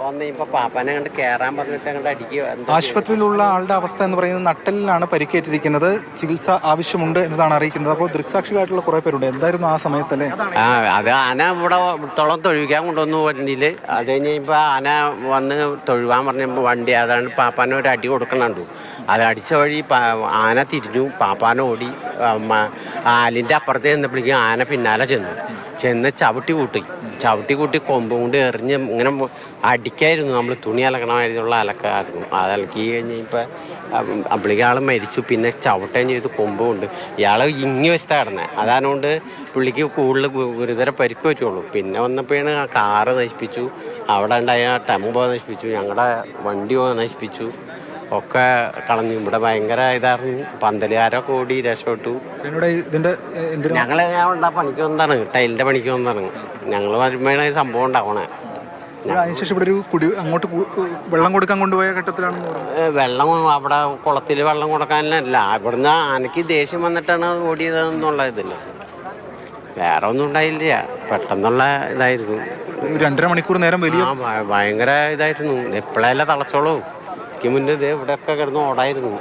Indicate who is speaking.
Speaker 1: പാപ്പാനെ കണ്ട് കയറാൻ പറഞ്ഞിട്ട് അങ്ങോട്ട് അടിക്കുക.
Speaker 2: ആശുപത്രിയിലുള്ള ആളുടെ അവസ്ഥ എന്ന് പറയുന്നത് നട്ടലിലാണ് പരിക്കേറ്റിരിക്കുന്നത്. ചികിത്സ ആവശ്യമുണ്ട് എന്നതാണ് അറിയിക്കുന്നത്. അപ്പോൾ ദൃക്സാക്ഷികളായിട്ടുള്ള കുറെ പേരുണ്ട്. എന്തായിരുന്നു ആ സമയത്തല്ലേ?
Speaker 1: അത് ആന ഇവിടെ തൊളം തൊഴുവിക്കാൻ കൊണ്ടുവന്നു വണ്ടിയിൽ. അത് കഴിഞ്ഞപ്പോൾ ആന വന്ന് തൊഴുവാൻ പറഞ്ഞപ്പോൾ വണ്ടി അതാണ് പാപ്പാനെ ഒരു അടി കൊടുക്കണുണ്ടു. അത് അടിച്ച വഴി ആന തിരിഞ്ഞു, പാപ്പാന ഓടി. ആലിൻ്റെ അപ്പുറത്ത് ചെന്നപ്പോഴേക്കും ആന പിന്നാലെ ചെന്ന് ചവിട്ടി കൂട്ടി കൊമ്പ് കൊണ്ട് എറിഞ്ഞ് ഇങ്ങനെ അടിക്കായിരുന്നു. നമ്മൾ തുണി അലക്കണമായിട്ടുള്ള അലക്കായിരുന്നു. അത് അലക്കി കഴിഞ്ഞ് ഇപ്പോൾ അപ്പളേക്ക് ആൾ മരിച്ചു. പിന്നെ ചവിട്ടുകയും ചെയ്ത് കൊമ്പ് കൊണ്ട് ഇയാൾ ഇങ്ങി വശത്ത കിടന്നത്. അതായതുകൊണ്ട് പുള്ളിക്ക് കൂടുതൽ ഗുരുതര പരിക്ക് പറ്റുള്ളൂ. പിന്നെ വന്നപ്പോഴാണ് ആ കാറ് നശിപ്പിച്ചു, അവിടെ ഉണ്ടായ ടെമ്പോ നശിപ്പിച്ചു, ഞങ്ങളുടെ വണ്ടി നശിപ്പിച്ചു, ഒക്കെ കളഞ്ഞു. ഇവിടെ ഭയങ്കര ഇതായിരുന്നു. പന്തലുകാരൊക്കെ ഓടി രക്ഷപ്പെട്ടു. ഞങ്ങൾ പണിക്ക് വന്നതാണ്, ടൈലിൻ്റെ പണിക്ക് വന്നതാണ്. ഞങ്ങൾ വരുമ്പോഴാണ് ഈ സംഭവം ഉണ്ടാവണേ.
Speaker 2: അതിനുശേഷം ഇവിടെ ഒരു അങ്ങോട്ട് വെള്ളം കൊടുക്കാൻ കൊണ്ടുപോയ ഘട്ടത്തിലാണ്
Speaker 1: വെള്ളം അവിടെ കുളത്തിൽ വെള്ളം കൊടുക്കാനല്ല, ഇവിടുന്ന് ആനയ്ക്ക് ദേഷ്യം വന്നിട്ടാണ് ഓടിയതെന്നുള്ള ഇതില്ല, വേറെ ഒന്നും ഉണ്ടായില്ല. പെട്ടെന്നുള്ള ഇതായിരുന്നു.
Speaker 2: 2.5 മണിക്കൂർ നേരം വലിയ
Speaker 1: ഭയങ്കര ഇതായിരുന്നു. എപ്പോഴല്ല തളച്ചോളൂ. മുന്നേ ഇവിടെയൊക്കെ കിടന്ന് ഓടായിരുന്നു.